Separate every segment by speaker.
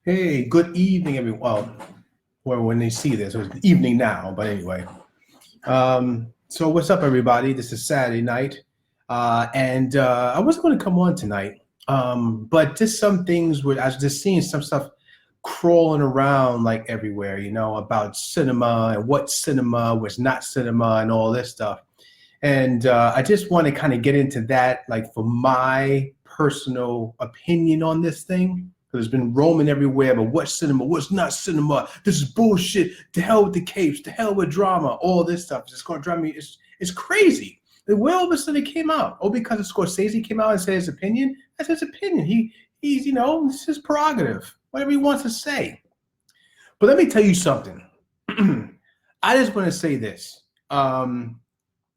Speaker 1: Hey, good evening, everyone. Well, when they see this, it's evening now, but anyway. So what's up, everybody? This is Saturday night, and I wasn't going to come on tonight, but just some things I was just seeing some stuff crawling around like everywhere, about cinema and what cinema was not cinema and all this stuff. And I just want to kind of get into that, like for my personal opinion on this thing. Because it's been roaming everywhere, but what's cinema? What's not cinema? This is bullshit. To hell with the capes. To hell with drama. All this stuff. It's going to drive me. It's crazy. And where all of a sudden it came out? Oh, because Scorsese came out and said his opinion? That's his opinion. He's it's his prerogative. Whatever he wants to say. But let me tell you something. I just want to say this.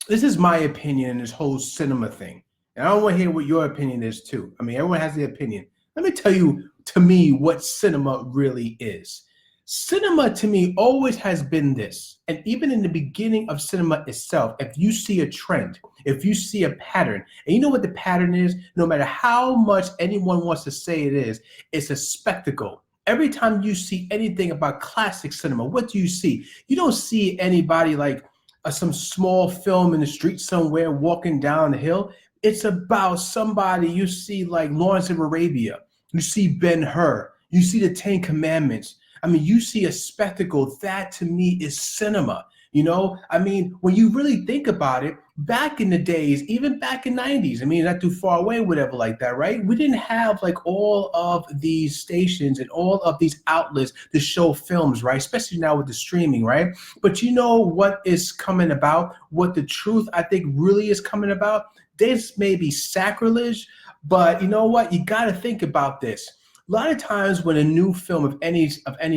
Speaker 1: This is my opinion in this whole cinema thing. And I don't want to hear what your opinion is too. I mean, everyone has their opinion. Let me tell you, to me, what cinema really is. Cinema, to me, always has been this. And even in the beginning of cinema itself, if you see a trend, if you see a pattern, and you know what the pattern is, no matter how much anyone wants to say it is, it's a spectacle. Every time you see anything about classic cinema, what do you see? You don't see anybody like some small film in the street somewhere walking down the hill. It's about somebody you see like Lawrence of Arabia. You see Ben-Hur. You see the Ten Commandments. I mean, you see a spectacle. That to me is cinema. I mean, when you really think about it, back in the days, even back in 90s, I mean, not too far away, whatever like that, right? We didn't have like all of these stations and all of these outlets to show films, right? Especially now with the streaming, right? But you know what is coming about? What the truth, I think, really is coming about? This may be sacrilege, but you know what? You got to think about this. A lot of times when a new film of any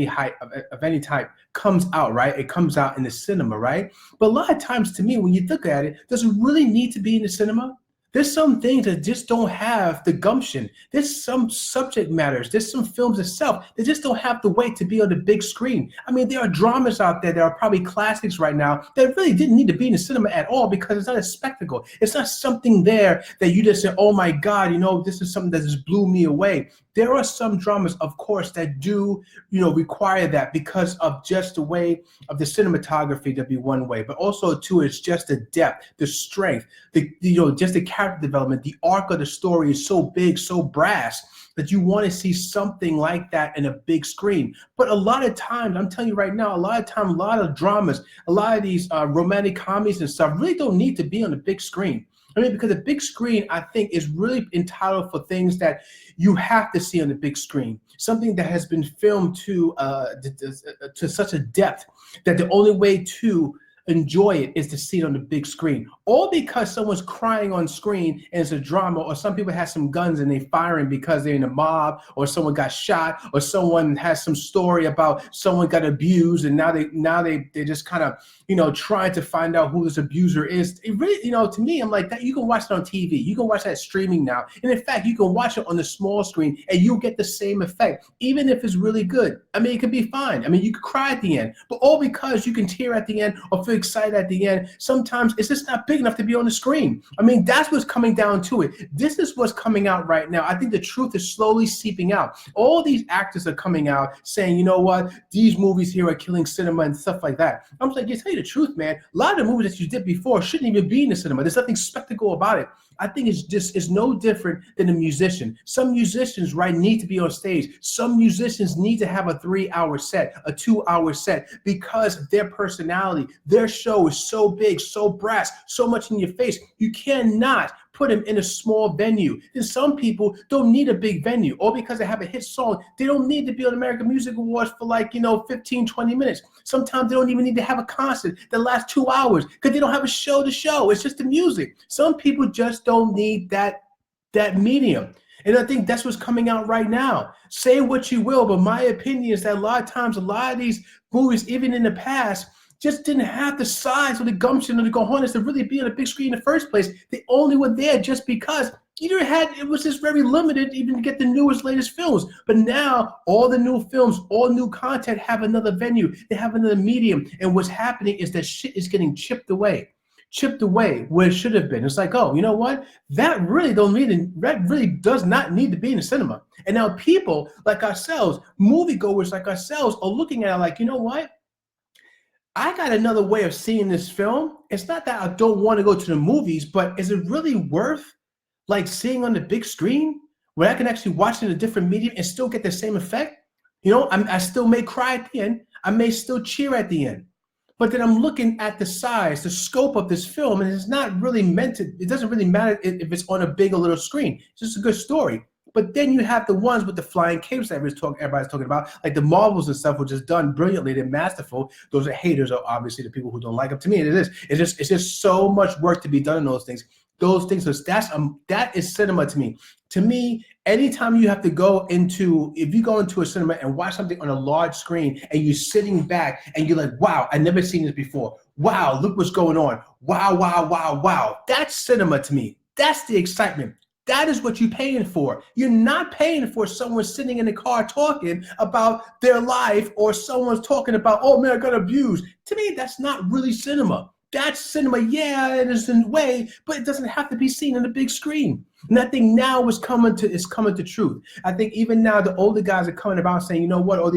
Speaker 1: type comes out, right? It comes out in the cinema, right? But a lot of times, to me, when you look at it, does it really need to be in the cinema? There's some things that just don't have the gumption. There's some subject matters. There's some films itself that just don't have the weight to be on the big screen. I mean, there are dramas out there that are probably classics right now that really didn't need to be in the cinema at all because it's not a spectacle. It's not something there that you just say, oh my God, this is something that just blew me away. There are some dramas, of course, that do, require that because of just the way of the cinematography to be one way, but also too, it's just the depth, the strength, just the character development. The arc of the story is so big, so brass that you want to see something like that in a big screen. But a lot of times, I'm telling you right now, a lot of dramas, a lot of these romantic comedies and stuff really don't need to be on the big screen. I mean, because the big screen, I think, is really entitled for things that you have to see on the big screen. Something that has been filmed to such a depth that the only way to enjoy it is to see it on the big screen. All because someone's crying on screen and it's a drama, or some people have some guns and they're firing because they're in a mob, or someone got shot, or someone has some story about someone got abused and now they just kind of trying to find out who this abuser is. It really, to me, I'm like that. You can watch it on TV. You can watch that streaming now, and in fact, you can watch it on the small screen, and you'll get the same effect, even if it's really good. I mean, it could be fine. I mean, you could cry at the end, but all because you can tear at the end or feel excited at the end. Sometimes it's just not big enough to be on the screen. I mean, that's what's coming down to it. This is what's coming out right now. I think the truth is slowly seeping out. All these actors are coming out saying, you know what, these movies here are killing cinema and stuff like that. I'm like, you tell you the truth, man. A lot of the movies that you did before shouldn't even be in the cinema. There's nothing spectacle about it. I think it's no different than a musician. Some musicians, right, need to be on stage. Some musicians need to have a 3-hour set, a 2-hour set, because their personality, their show is so big, so brass, so much in your face. You cannot put them in a small venue. And some people don't need a big venue, or because they have a hit song, they don't need to be on American Music Awards for 15, 20 minutes. Sometimes they don't even need to have a concert that lasts 2 hours because they don't have a show to show. It's just the music. Some people just don't need that medium. And I think that's what's coming out right now. Say what you will, but my opinion is that a lot of times, a lot of these movies, even in the past, just didn't have the size or the gumption or the cojones to really be on a big screen in the first place. They only were there just because it was just very limited even to get the newest, latest films. But now all the new films, all new content have another venue. They have another medium. And what's happening is that shit is getting chipped away. chipped away where it should have been. It's like, oh, you know what? That really does not need to be in the cinema. And now people like ourselves, moviegoers like ourselves, are looking at it like, you know what? I got another way of seeing this film. It's not that I don't want to go to the movies, but is it really worth like seeing on the big screen where I can actually watch it in a different medium and still get the same effect? You know, I still may cry at the end. I may still cheer at the end. But then I'm looking at the size, the scope of this film, and it's not really meant to, it doesn't really matter if it's on a big or little screen. It's just a good story. But then you have the ones with the flying capes that everybody's talking about, like the Marvels and stuff, which is done brilliantly. They're masterful. Those are haters, are obviously the people who don't like them. To me, it is. It's just so much work to be done in those things. Those things, that is cinema to me. To me, anytime you have to go into, if you go into a cinema and watch something on a large screen and you're sitting back and you're like, wow, I've never seen this before. Wow, look what's going on. Wow, wow, wow, wow. That's cinema to me. That's the excitement. That is what you're paying for. You're not paying for someone sitting in the car talking about their life, or someone's talking about, oh man, I got abused. To me, that's not really cinema. That's cinema, yeah, it is in a way, but it doesn't have to be seen on the big screen. And I think now is coming to truth. I think even now the older guys are coming about saying, you know what, all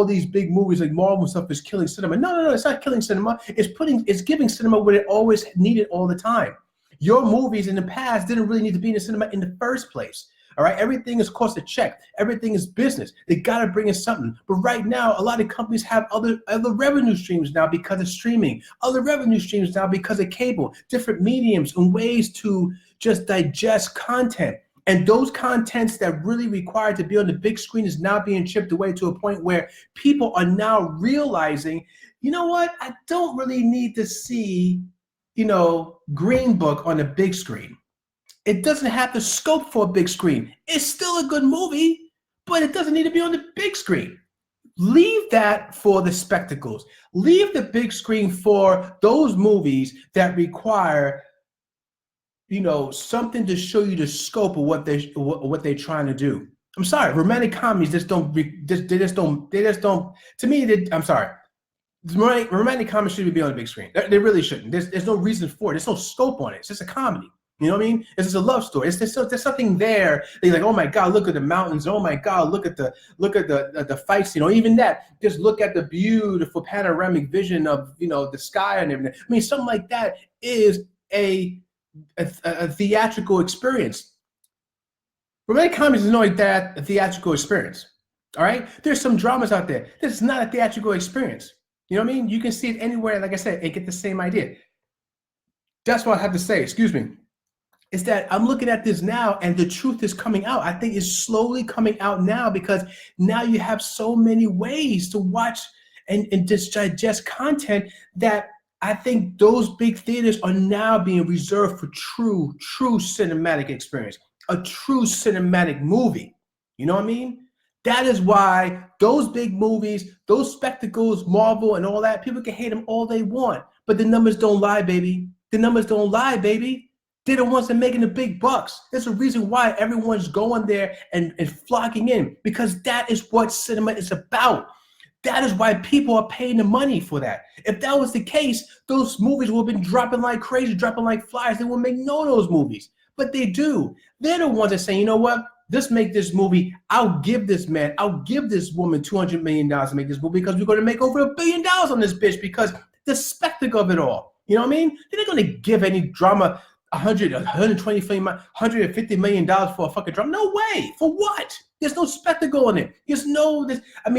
Speaker 1: these big movies like Marvel stuff is killing cinema. No, it's not killing cinema. It's giving cinema what it always needed all the time. Your movies in the past didn't really need to be in the cinema in the first place. All right, everything is cost a check. Everything is business. They got to bring in something. But right now, a lot of companies have other revenue streams now because of streaming, other revenue streams now because of cable, different mediums and ways to just digest content. And those contents that really require to be on the big screen is now being chipped away to a point where people are now realizing, you know what, I don't really need to see, Green Book on a big screen. It doesn't have the scope for a big screen. It's still a good movie, but it doesn't need to be on the big screen. Leave that for the spectacles. Leave the big screen for those movies that require, something to show you the scope of what they're trying to do. I'm sorry, romantic comedies to me, I'm sorry. Romantic comedies shouldn't be on the big screen. They really shouldn't. There's no reason for it. There's no scope on it. It's just a comedy. You know what I mean? It's just a love story. There's something there. They're like, oh my God, look at the mountains. Oh my God, look at the fights. Even that. Just look at the beautiful panoramic vision of the sky and everything. I mean, something like that is a theatrical experience. Romantic comedies is not like that a theatrical experience. All right. There's some dramas out there. This is not a theatrical experience. You know what I mean? You can see it anywhere, like I said, and get the same idea. That's what I have to say. Excuse me. Is that I'm looking at this now and the truth is coming out. I think it's slowly coming out now because now you have so many ways to watch and just digest content that I think those big theaters are now being reserved for true cinematic experience, a true cinematic movie. You know what I mean? That is why those big movies, those spectacles, Marvel and all that, people can hate them all they want, but the numbers don't lie, baby. The numbers don't lie, baby. They're the ones that are making the big bucks. There's a reason why everyone's going there and flocking in, because that is what cinema is about. That is why people are paying the money for that. If that was the case, those movies would have been dropping like crazy, dropping like flies. They wouldn't make no of those movies, but they do. They're the ones that say, you know what? Let's make this movie. I'll give this woman $200 million to make this movie because we're going to make over $1 billion on this bitch because the spectacle of it all. You know what I mean? They're not going to give any drama $150 million for a fucking drama. No way. For what? There's no spectacle in it.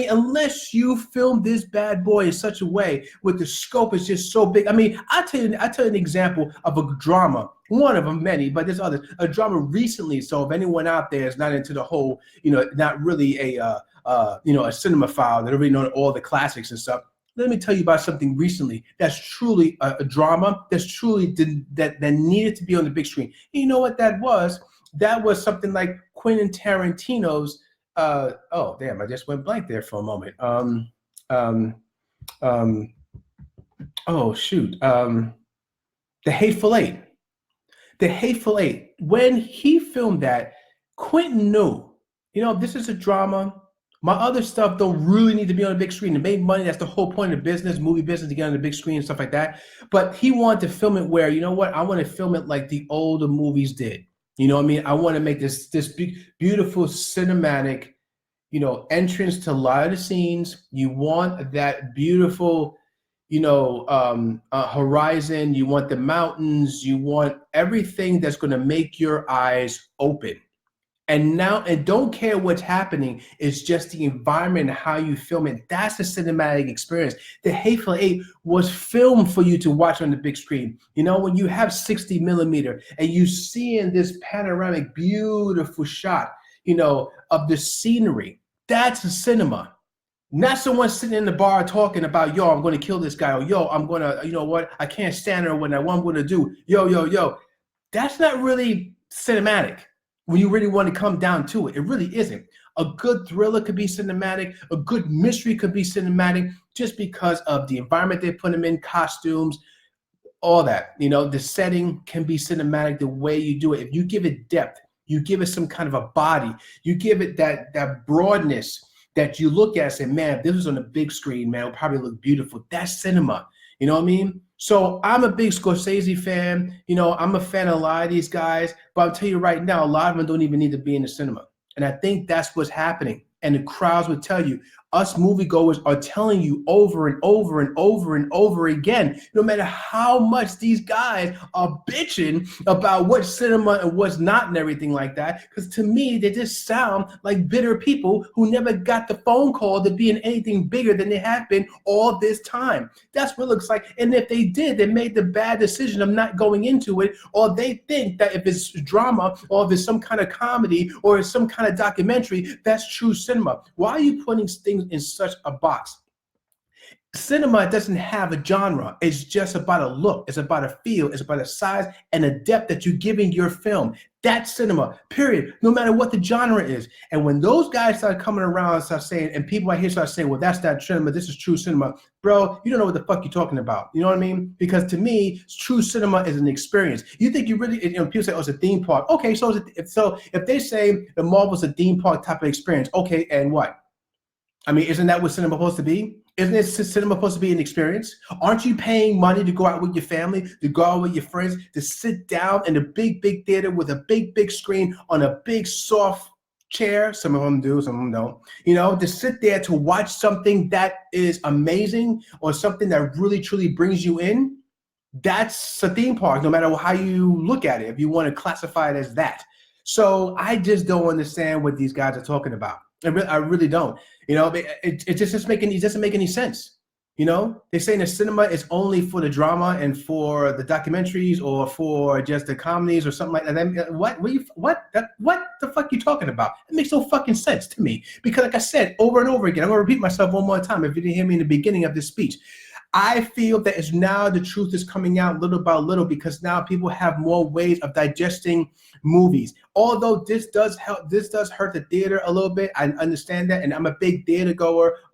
Speaker 1: Unless you film this bad boy in such a way where the scope is just so big. I'll tell you an example of a drama. One of them, many, but there's others. A drama recently. So if anyone out there is not into the whole, not really a cinemaphile, that don't really know all the classics and stuff. Let me tell you about something recently that's truly a drama that's truly that needed to be on the big screen. And you know what that was? That was something like Quentin Tarantino's. Oh damn! I just went blank there for a moment. Oh shoot! The Hateful Eight. The Hateful Eight. When he filmed that, Quentin knew. This is a drama. My other stuff don't really need to be on the big screen to make money. That's the whole point of business, movie business, to get on the big screen and stuff like that. But he wanted to film it where, you know what? I want to film it like the older movies did. You know what I mean? I want to make this big, beautiful cinematic, entrance to a lot of the scenes. You want that beautiful, horizon. You want the mountains. You want everything that's going to make your eyes open. And don't care what's happening. It's just the environment and how you film it. That's the cinematic experience. The Hateful Eight was filmed for you to watch on the big screen. When you have 60 millimeter and you see in this panoramic, beautiful shot, of the scenery, that's a cinema. Not someone sitting in the bar talking about, yo, I'm going to kill this guy, or yo, I'm going to, you know what, I can't stand her what I'm going to do. Yo. That's not really cinematic. When you really want to come down to it, it really isn't. A good thriller could be cinematic. A good mystery could be cinematic just because of the environment they put them in, costumes, all that. The setting can be cinematic the way you do it. If you give it depth, you give it some kind of a body, you give it that broadness that you look at and say, man, if this was on a big screen, man, it would probably look beautiful. That's cinema. You know what I mean? So I'm a big Scorsese fan. I'm a fan of a lot of these guys, but I'll tell you right now, a lot of them don't even need to be in the cinema. And I think that's what's happening. And the crowds would tell you, us moviegoers are telling you over and over and over and over again, no matter how much these guys are bitching about what's cinema and what's not and everything like that. Because to me, they just sound like bitter people who never got the phone call to be in anything bigger than they have been all this time. That's what it looks like. And if they did, they made the bad decision of not going into it, or they think that if it's drama or if it's some kind of comedy or it's some kind of documentary, that's true cinema. Why are you putting things in such a box? Cinema doesn't have a genre. It's just about a look. It's about a feel. It's about a size and a depth that you're giving your film. That's cinema, period. No matter what the genre is. And when those guys start coming around and start saying, and people out here start saying, well, that's not cinema, this is true cinema. Bro, you don't know what the fuck you're talking about. You know what I mean? Because to me, true cinema is an experience. You think you really, people say, oh, it's a theme park. Okay, so if they say the Marvel's a theme park type of experience, okay, and what? I mean, isn't that what cinema supposed to be? Isn't it cinema supposed to be an experience? Aren't you paying money to go out with your family, to go out with your friends, to sit down in a big, big theater with a big, big screen on a big, soft chair? Some of them do, some of them don't. To sit there to watch something that is amazing or something that really, truly brings you in, that's a theme park, no matter how you look at it, if you want to classify it as that. So I just don't understand what these guys are talking about. I really don't. It just doesn't make any sense. They're saying the cinema is only for the drama and for the documentaries or for just the comedies or something like that. What the fuck are you talking about? It makes no fucking sense to me. Because like I said over and over again, I'm gonna repeat myself one more time if you didn't hear me in the beginning of this speech. I feel that it's now the truth is coming out little by little because now people have more ways of digesting movies. Although this does hurt the theater a little bit. I understand that, and I'm a big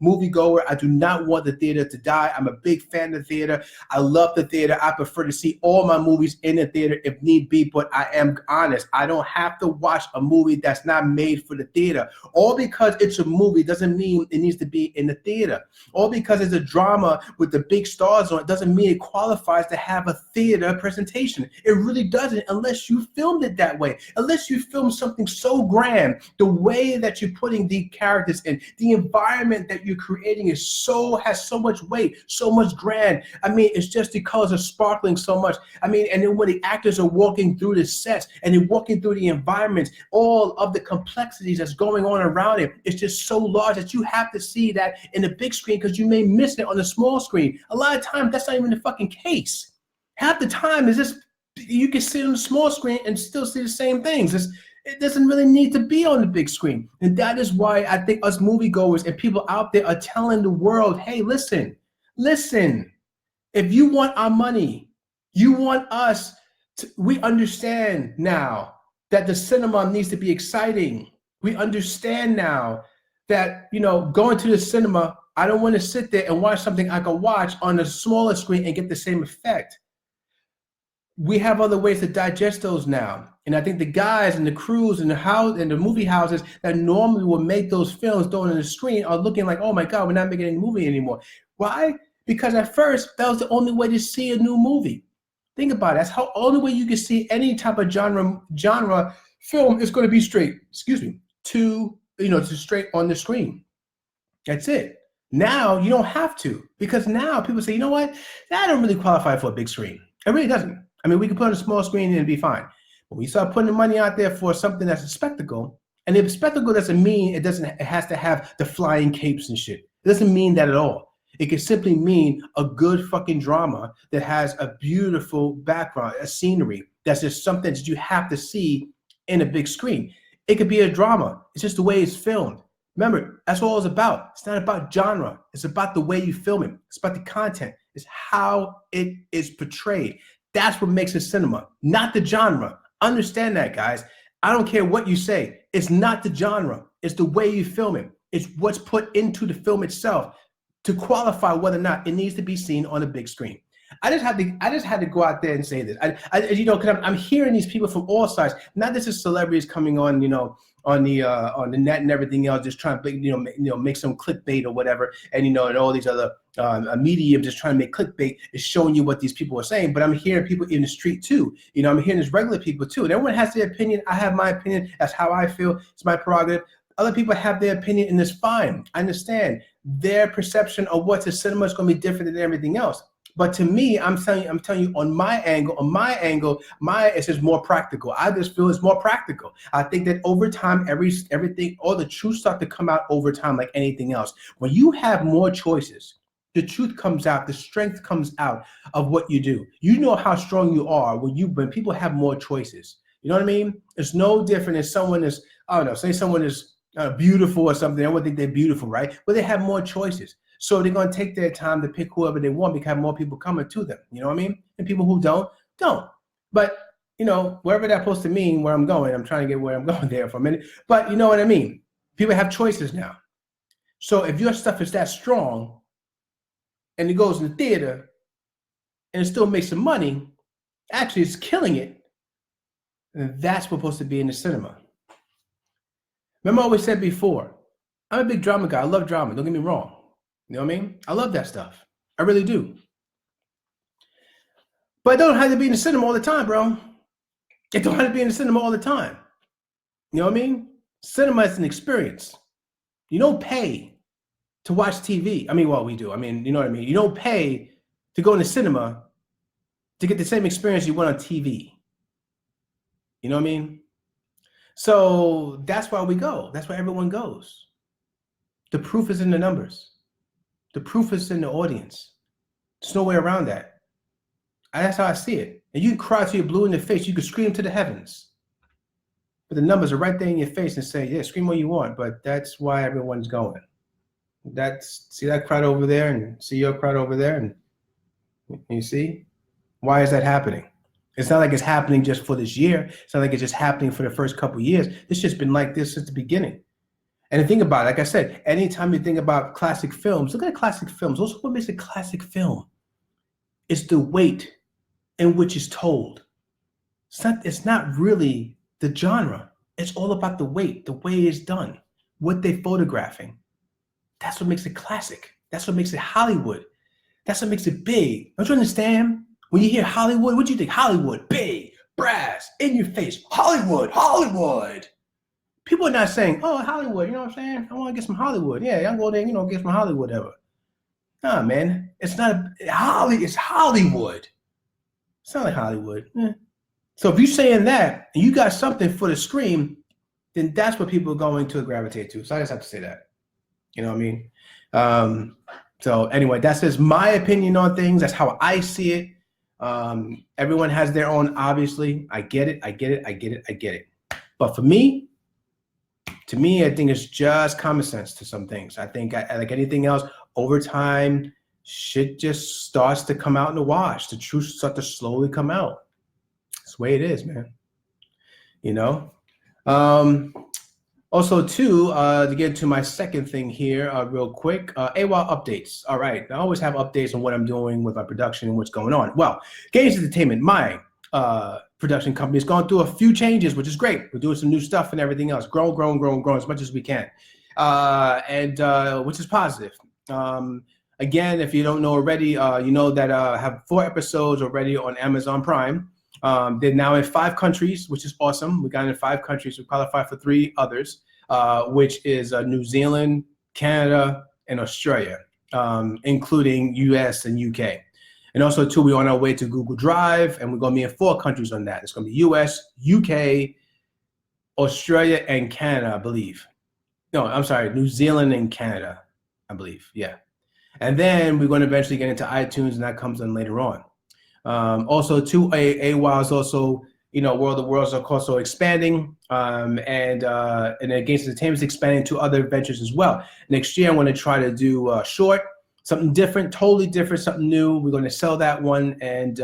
Speaker 1: movie goer. I do not want the theater to die. I'm a big fan of the theater. I love the theater. I prefer to see all my movies in the theater if need be, but I am honest. I don't have to watch a movie that's not made for the theater. All because it's a movie doesn't mean it needs to be in the theater. All because it's a drama with the big stars on it doesn't mean it qualifies to have a theater presentation. It really doesn't unless you filmed it that way. Unless you film something so grand, the way that you're putting the characters in, the environment that you're creating has so much weight, so much grand. I mean, it's just the colors are sparkling so much. I mean, and then when the actors are walking through the sets and they're walking through the environments, all of the complexities that's going on around it, it's just so large that you have to see that in the big screen because you may miss it on the small screen. A lot of times, that's not even the fucking case. Half the time, is just you can sit on the small screen and still see the same things. It doesn't really need to be on the big screen. And that is why I think us moviegoers and people out there are telling the world, hey, listen, if you want our money, you want us to, we understand now that the cinema needs to be exciting. We understand now that, going to the cinema, I don't want to sit there and watch something I can watch on a smaller screen and get the same effect. We have other ways to digest those now. And I think the guys and the crews and the house and the movie houses that normally would make those films thrown on the screen are looking like, oh my God, we're not making any movie anymore. Why? Because at first that was the only way to see a new movie. Think about it. That's how only way you can see any type of genre film is going to be straight. To straight on the screen. That's it. Now you don't have to, because now people say, you know what? That don't really qualify for a big screen. It really doesn't. I mean, we can put on a small screen and it'd be fine. But when you start putting the money out there for something that's a spectacle, and the spectacle doesn't mean it has to have the flying capes and shit. It doesn't mean that at all. It can simply mean a good fucking drama that has a beautiful background, a scenery. That's just something that you have to see in a big screen. It could be a drama. It's just the way it's filmed. Remember, that's all it's about. It's not about genre. It's about the way you film it. It's about the content. It's how it is portrayed. That's what makes it cinema, not the genre. Understand that, guys. I don't care what you say. It's not the genre. It's the way you film it. It's what's put into the film itself to qualify whether or not it needs to be seen on a big screen. I just had to go out there and say this. Because I'm hearing these people from all sides. Not this is celebrities coming on, on the net and everything else, just trying to make some clickbait or whatever, and and all these other mediums just trying to make clickbait is showing you what these people are saying. But I'm hearing people in the street too. I'm hearing this regular people too. And everyone has their opinion. I have my opinion. That's how I feel. It's my prerogative. Other people have their opinion, and it's fine. I understand their perception of what's a cinema is going to be different than everything else. But to me, I'm telling you, on my angle, it's just more practical. I just feel it's more practical. I think that over time, everything, all the truth start to come out over time, like anything else. When you have more choices, the truth comes out, the strength comes out of what you do. You know how strong you are when people have more choices. You know what I mean? It's no different if someone is, I don't know, say someone is beautiful or something. I would think they're beautiful, right? But they have more choices. So they're going to take their time to pick whoever they want because more people coming to them. You know what I mean? And people who don't. But, wherever that's supposed to mean where I'm going, I'm trying to get where I'm going there for a minute. But you know what I mean? People have choices now. So if your stuff is that strong and it goes in the theater and it still makes some money, actually it's killing it, then that's what's supposed to be in the cinema. Remember I always said before, I'm a big drama guy. I love drama. Don't get me wrong. You know what I mean? I love that stuff. I really do. But it don't have to be in the cinema all the time, bro. It don't have to be in the cinema all the time. You know what I mean? Cinema is an experience. You don't pay to watch TV. I mean, well, we do. I mean, you know what I mean? You don't pay to go in the cinema to get the same experience you want on TV. You know what I mean? So that's why we go. That's why everyone goes. The proof is in the numbers. The proof is in the audience. There's no way around that. And that's how I see it. And you can cry till you're blue in the face. You can scream to the heavens. But the numbers are right there in your face and say, yeah, scream what you want. But that's why everyone's going. See that crowd over there and see your crowd over there. And you see? Why is that happening? It's not like it's happening just for this year. It's not like it's just happening for the first couple of years. It's just been like this since the beginning. And think about it, like I said, anytime you think about classic films, look at classic films. Also, what makes a classic film? It's the weight in which it's told. It's not really the genre. It's all about the weight, the way it's done, what they're photographing. That's what makes it classic. That's what makes it Hollywood. That's what makes it big. Don't you understand? When you hear Hollywood, what do you think? Hollywood, big, brass, in your face. Hollywood. People are not saying, oh, Hollywood, you know what I'm saying? I want to get some Hollywood. Yeah, I'll go there, get some Hollywood ever. Nah, man, it's not, it's Hollywood. It's not like Hollywood. So if you're saying that, and you got something for the screen, then that's what people are going to gravitate to. So I just have to say that. You know what I mean? So anyway, that's just my opinion on things. That's how I see it. Everyone has their own, obviously. I get it. But for me, to me, I think it's just common sense to some things. I think, like anything else, over time, shit just starts to come out in the wash. The truth starts to slowly come out. That's the way it is, man. Also, too, to get to my second thing here real quick, AWOL updates. All right. I always have updates on what I'm doing with my production and what's going on. Well, Games Entertainment, my production company. It's gone through a few changes, which is great. We're doing some new stuff and everything else. Grow as much as we can, and which is positive. Again, if you don't know already, you know that I have 4 episodes already on Amazon Prime. They're now in 5 countries, which is awesome. We got in 5 countries. We qualified for 3 others, which is New Zealand, Canada, and Australia, including US and UK. And also, too, we're on our way to Google Drive, and we're going to be in 4 countries on that. It's going to be US, UK, Australia, and Canada, I believe. No, I'm sorry, New Zealand and Canada, I believe. Yeah. And then we're going to eventually get into iTunes, and that comes in later on. Also, too, AWOW is also, World of Worlds are also expanding, and Against Entertainment is expanding to other ventures as well. Next year, I'm going to try to do a short, something different, totally different, something new. We're going to sell that one and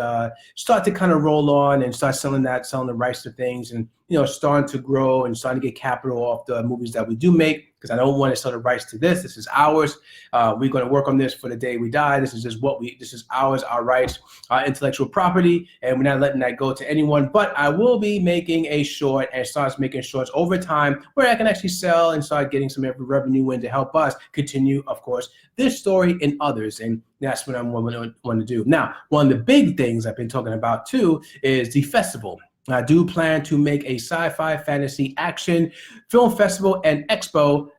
Speaker 1: start to kind of roll on and start selling the rights to things, and starting to grow and starting to get capital off the movies that we do make, because I don't want to sell the rights to this. This is ours. We're going to work on this for the day we die. This is just this is ours, our rights, our intellectual property, and we're not letting that go to anyone. But I will be making a short and start making shorts over time where I can actually sell and start getting some revenue in to help us continue, of course, this story and others. And that's what I want to do. Now, one of the big things I've been talking about too is the festival. I do plan to make a sci-fi fantasy action film festival and expo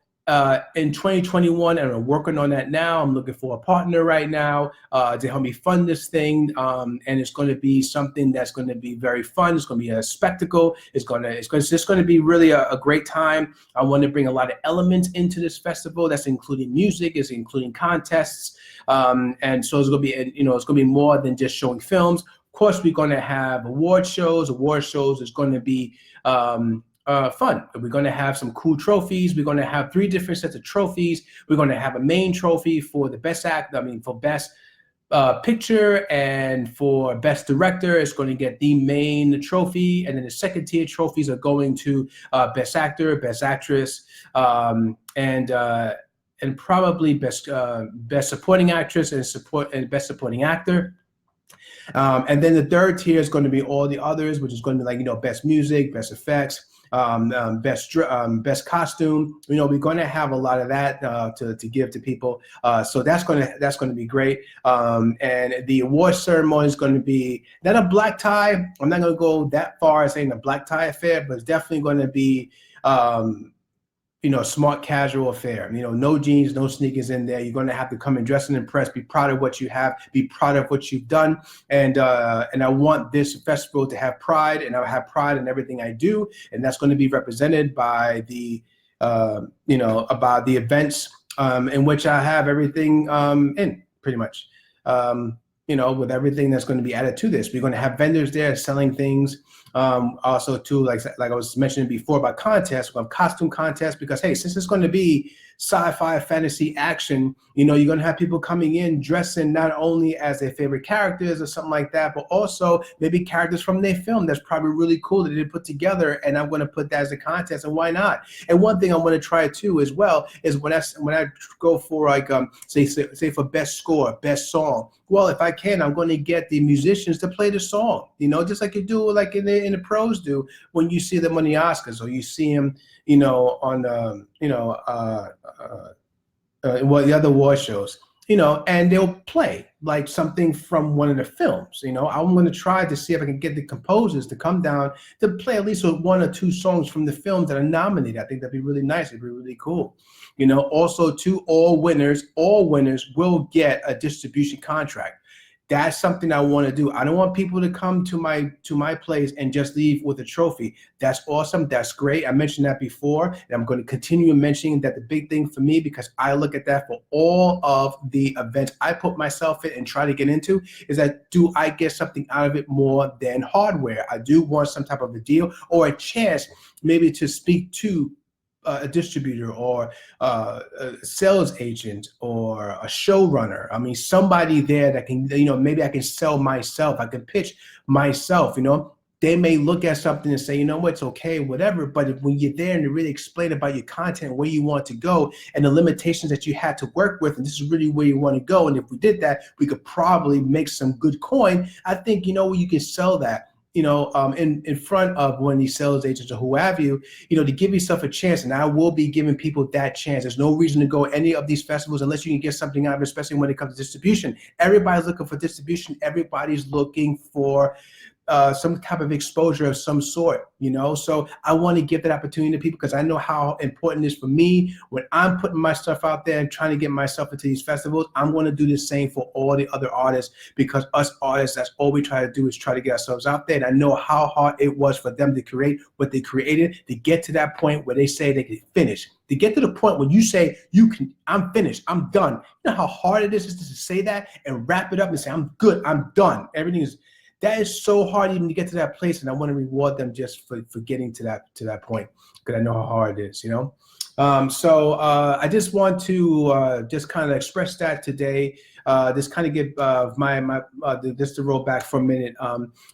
Speaker 1: in 2021, and I'm working on that now. I'm looking for a partner right now to help me fund this thing, and it's going to be something that's going to be very fun. It's going to be a spectacle. It's just going to be really a great time. I want to bring a lot of elements into this festival. That's including music, it's including contests, and so it's going to be it's going to be more than just showing films. Of course, we're going to have award shows. Award shows is going to be fun. We're going to have some cool trophies. We're going to have 3 different sets of trophies. We're going to have a main trophy for the best for best picture, and for best director, it's going to get the main trophy. And then the second tier trophies are going to best actor, best actress, and probably best supporting actress and best supporting actor. And then the third tier is going to be all the others, which is going to be like, best music, best effects, best costume. We're going to have a lot of that to give to people. So that's going to be great. And the award ceremony is going to be not a black tie. I'm not going to go that far as saying a black tie affair, but it's definitely going to be smart casual affair. No jeans, no sneakers in there. You're going to have to come and dress and impress, be proud of what you have, be proud of what you've done. And I want this festival to have pride, and I have pride in everything I do. And that's going to be represented by the, about the events in which I have everything in, pretty much. With everything that's going to be added to this. We're going to have vendors there selling things. Also, too, like I was mentioning before about contests, we have costume contests, because, hey, since it's going to be sci-fi, fantasy, action, you're going to have people coming in dressing not only as their favorite characters or something like that, but also maybe characters from their film that's probably really cool that they put together, and I'm going to put that as a contest, and why not? And one thing I want to try too as well is when I go for like say for best score, best song. Well, if I can, I'm going to get the musicians to play the song, just like you do, like in the pros do when you see them on the Oscars, or you see them, on the other award shows, and they'll play like something from one of the films. I'm going to try to see if I can get the composers to come down to play at least 1 or 2 songs from the films that are nominated. I think that'd be really nice. It'd be really cool. Also, too, all winners will get a distribution contract. That's something I want to do. I don't want people to come to my place and just leave with a trophy. That's awesome. That's great. I mentioned that before, and I'm going to continue mentioning that. The big thing for me, because I look at that for all of the events I put myself in and try to get into, is that do I get something out of it more than hardware? I do want some type of a deal or a chance maybe to speak to a distributor or a sales agent or a showrunner. I mean, somebody there that can, maybe I can sell myself. I can pitch myself, They may look at something and say, it's okay, whatever. But when you're there and you really explain about your content, where you want to go, and the limitations that you had to work with, and this is really where you want to go. And if we did that, we could probably make some good coin. I think, you can sell that. in front of one of these sales agents or who have you, to give yourself a chance. And I will be giving people that chance. There's no reason to go any of these festivals unless you can get something out of it, especially when it comes to distribution. Everybody's looking for distribution. Everybody's looking for some type of exposure of some sort, So I want to give that opportunity to people because I know how important it is for me when I'm putting my stuff out there and trying to get myself into these festivals. I'm going to do the same for all the other artists because us artists, that's all we try to do is try to get ourselves out there. And I know how hard it was for them to create what they created to get to that point where they say they can finish. To get to the point when you say I'm finished, I'm done. You know how hard it is just to say that and wrap it up and say, I'm good, I'm done. That is so hard even to get to that place, and I want to reward them just for getting to that point because I know how hard it is, So I just want to just kind of express that today. Just kind of give just to roll back for a minute.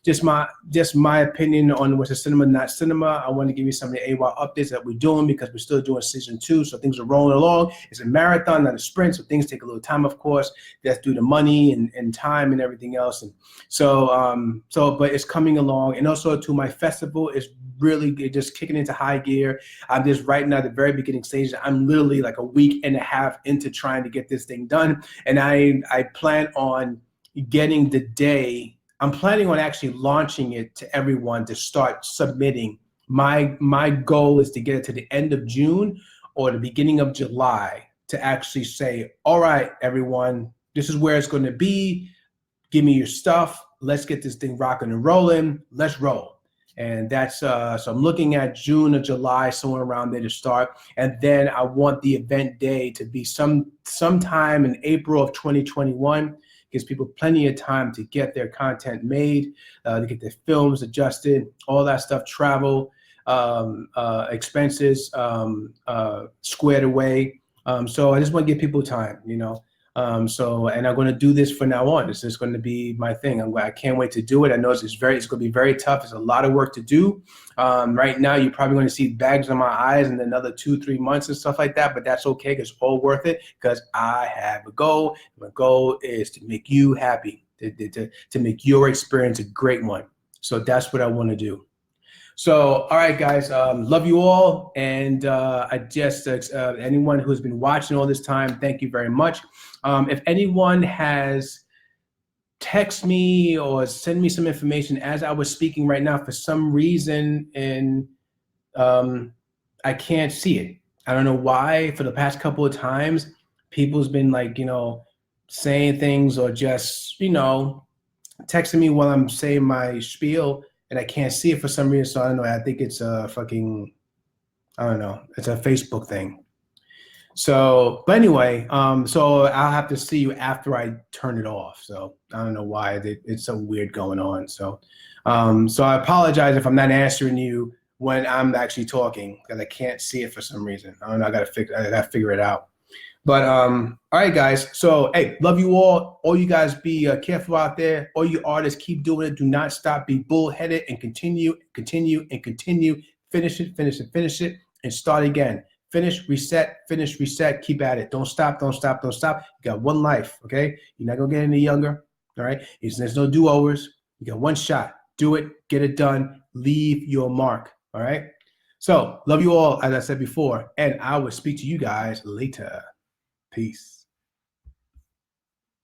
Speaker 1: Just my opinion on what's a cinema, not cinema. I want to give you some of the AWOL updates that we're doing because we're still doing season 2, so things are rolling along. It's a marathon, not a sprint, so things take a little time, of course. That's due to money and time and everything else. And but it's coming along, and also to my festival is really just kicking into high gear. I'm just right now at the very beginning stages. I'm literally like a week and a half into trying to get this thing done, and I plan on getting the day. I'm planning on actually launching it to everyone to start submitting. My goal is to get it to the end of June or the beginning of July to actually say, all right, everyone, this is where it's going to be. Give me your stuff. Let's get this thing rocking and rolling. Let's roll. And that's so I'm looking at June or July, somewhere around there to start. And then I want the event day to be sometime in April of 2021. Gives people plenty of time to get their content made, to get their films adjusted, all that stuff, travel, expenses squared away. So I just want to give people time, and I'm going to do this from now on. This is going to be my thing. I can't wait to do it. I know it's going to be very tough. It's a lot of work to do. Right now, you're probably going to see bags on my eyes in another 2-3 months and stuff like that, but that's okay because it's all worth it because I have a goal. My goal is to make you happy, to make your experience a great one. So that's what I want to do. So, all right, guys, love you all. And I just, anyone who's been watching all this time, thank you very much. If anyone has text me or send me some information as I was speaking right now, for some reason, and I can't see it. I don't know why. For the past couple of times, people's been like, saying things or just, texting me while I'm saying my spiel, and I can't see it for some reason. So I don't know. I think it's a I don't know. It's a Facebook thing. So, but anyway, so I'll have to see you after I turn it off. So I don't know why it's so weird going on. So, so I apologize if I'm not answering you when I'm actually talking because I can't see it for some reason. I don't know. I gotta figure it out. But all right, guys. So hey, love you all. All you guys be careful out there. All you artists, keep doing it. Do not stop. Be bullheaded and continue. Finish it, and start again. Finish, reset, keep at it. Don't stop. You got one life, okay? You're not gonna get any younger, all right? There's no do-overs. You got one shot. Do it, get it done, leave your mark, all right? So, love you all, as I said before, and I will speak to you guys later. Peace.